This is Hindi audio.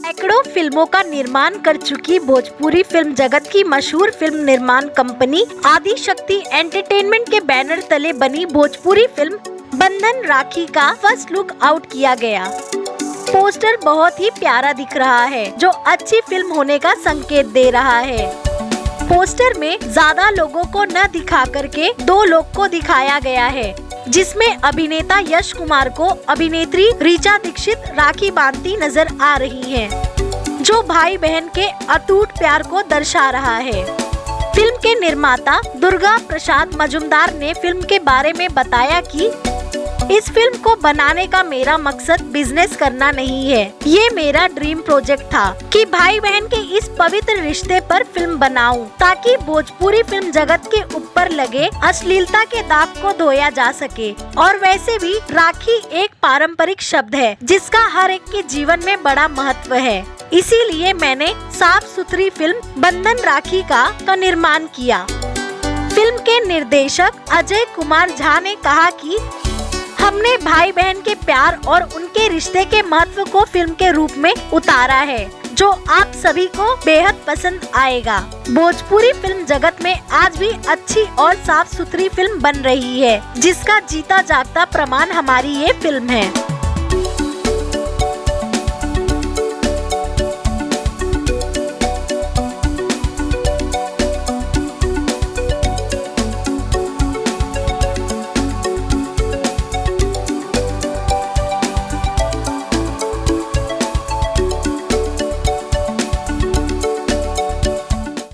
सैकड़ों फिल्मों का निर्माण कर चुकी भोजपुरी फिल्म जगत की मशहूर फिल्म निर्माण कंपनी आदि शक्ति एंटरटेनमेंट के बैनर तले बनी भोजपुरी फिल्म बंधन राखी का फर्स्ट लुक आउट किया गया। पोस्टर बहुत ही प्यारा दिख रहा है, जो अच्छी फिल्म होने का संकेत दे रहा है। पोस्टर में ज्यादा लोगों को न दिखा करके 2 लोग को दिखाया गया है, जिसमें अभिनेता यश कुमार को अभिनेत्री ऋचा दीक्षित राखी बांधती नजर आ रही हैं, जो भाई बहन के अटूट प्यार को दर्शा रहा है। फिल्म के निर्माता दुर्गा प्रसाद मजुमदार ने फिल्म के बारे में बताया कि इस फिल्म को बनाने का मेरा मकसद बिजनेस करना नहीं है। ये मेरा ड्रीम प्रोजेक्ट था कि भाई बहन के इस पवित्र रिश्ते पर फिल्म बनाऊं, ताकि भोजपुरी फिल्म जगत के ऊपर लगे अश्लीलता के दाग को धोया जा सके। और वैसे भी राखी एक पारंपरिक शब्द है, जिसका हर एक के जीवन में बड़ा महत्व है। इसीलिए मैंने साफ सुथरी फिल्म बंधन राखी का निर्माण किया। फिल्म के निर्देशक अजय कुमार झा ने कहा कि हमने भाई बहन के प्यार और उनके रिश्ते के महत्व को फिल्म के रूप में उतारा है, जो आप सभी को बेहद पसंद आएगा। भोजपुरी फिल्म जगत में आज भी अच्छी और साफ सुथरी फिल्म बन रही है, जिसका जीता जागता प्रमाण हमारी ये फिल्म है।